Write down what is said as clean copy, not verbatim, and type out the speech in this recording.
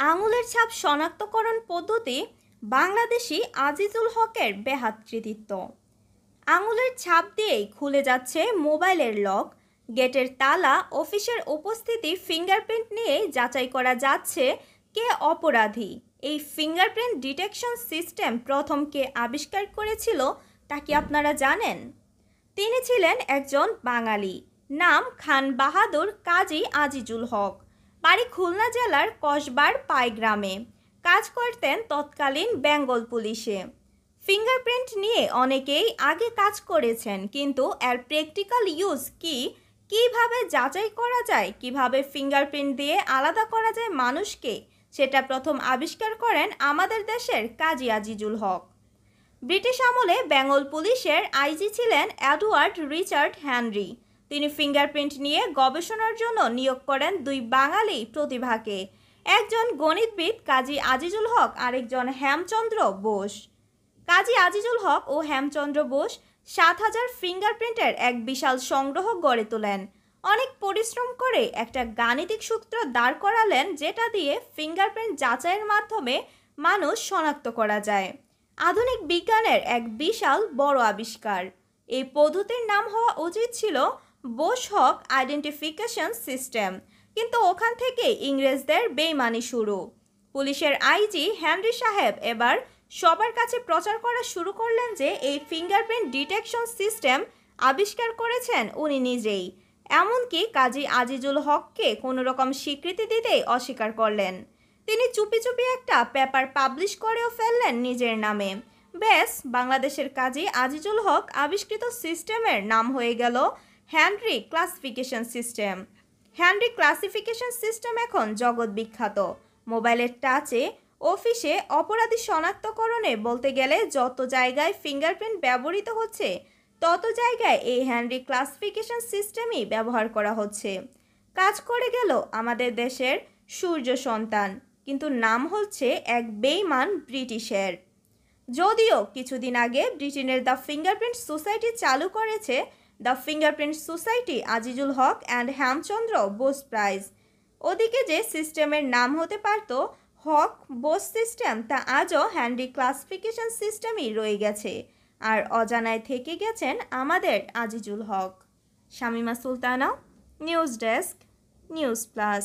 আঙুলের ছাপ শনাক্তকরণ পদ্ধতি বাংলাদেশি আজিজুল হকের বেহাত কৃতিত্ব। আঙুলের ছাপ দিয়েই খুলে যাচ্ছে মোবাইলের লক, গেটের তালা, অফিসের উপস্থিতি ফিঙ্গারপ্রিন্ট নিয়ে যাচাই করা যাচ্ছে কে অপরাধী। এই ফিঙ্গারপ্রিন্ট ডিটেকশন সিস্টেম প্রথম কে আবিষ্কার করেছিল তা কি আপনারা জানেন? তিনি ছিলেন একজন বাঙালি, নাম খান বাহাদুর কাজী আজিজুল হক। বাড়ি খুলনা জেলার কসবার পাই গ্রামে। কাজ করতেন তৎকালীন বেঙ্গল পুলিশে। ফিঙ্গারপ্রিন্ট নিয়ে অনেকেই আগে কাজ করেছেন, কিন্তু এর প্র্যাকটিক্যাল ইউজ কিভাবে যাচাই করা যায়, কিভাবে ফিঙ্গারপ্রিন্ট দিয়ে আলাদা করা যায় মানুষকে, সেটা প্রথম আবিষ্কার করেন আমাদের দেশের কাজী আজিজুল হক। ব্রিটিশ আমলে বেঙ্গল পুলিশের আইজি ছিলেন এডওয়ার্ড রিচার্ড হেনরি। তিনি ফিঙ্গারপ্রিন্ট নিয়ে গবেষণার জন্য নিয়োগ করেন দুই বাঙালি প্রতিভাকে, একজন গণিতবিদ কাজী আজিজুল হক, আরেকজন হেমচন্দ্র বোস। কাজী আজিজুল হক ও হেমচন্দ্র বোস ৭,০০০ ফিঙ্গারপ্রিন্টের এক বিশাল সংগ্রহ গড়ে তোলেন। অনেক পরিশ্রম করে একটা গাণিতিক সূত্র দাঁড় করালেন, যেটা দিয়ে ফিঙ্গারপ্রিন্ট যাচাইয়ের মাধ্যমে মানুষ শনাক্ত করা যায়। আধুনিক বিজ্ঞানের এক বিশাল বড় আবিষ্কার। এই পদ্ধতির নাম হওয়া উচিত ছিল বোস হক আইডেন্টিফিকেশন সিস্টেম, কিন্তু ওখান থেকে ইংরেজদের বেইমানি শুরু। পুলিশের আইজি হেনরি সাহেব এবার সবার কাছে প্রচার করা শুরু করলেন যে এই ফিঙ্গারপ্রিন্ট ডিটেকশন সিস্টেম আবিষ্কার করেছেন উনি নিজেই। এমনকি কাজী আজিজুল হককে কোনো রকম স্বীকৃতি দিতেই অস্বীকার করলেন। তিনি চুপি চুপি একটা পেপার পাবলিশ করেও ফেললেন নিজের নামে। ব্যাস, বাংলাদেশের কাজী আজিজুল হক আবিষ্কৃত সিস্টেমের নাম হয়ে গেল Henry classification system. Henry classification system এখন জগৎ বিখ্যাত। মোবাইলের টাচে, অফিসে, অপরাধী শনাক্তকরণে, বলতে গেলে যত জায়গায় ফিঙ্গারপ্রিন্ট ব্যবহৃত হচ্ছে তত জায়গায় এই হেনরি ক্লাসিফিকেশন সিস্টেমই ব্যবহার করা হচ্ছে। কাজ করে গেল আমাদের দেশের সূর্য সন্তান, কিন্তু নাম হচ্ছে এক বেইমান ব্রিটিশের। যদিও কিছুদিন আগে ব্রিটেনের দ্য ফিঙ্গারপ্রিন্ট সোসাইটি চালু করেছে the fingerprint society Azizul Haque and Hemchandra Bose prize. ওদিকে যে সিস্টেমের নাম হতে পারত হক বোস সিস্টেম, তা আজও হেনরি ক্লাসিফিকেশন সিস্টেমই রয়ে গেছে, আর অজানায় থেকে গেছেন আমাদের Azizul Haque. Shamima Sultana, news desk, news plus.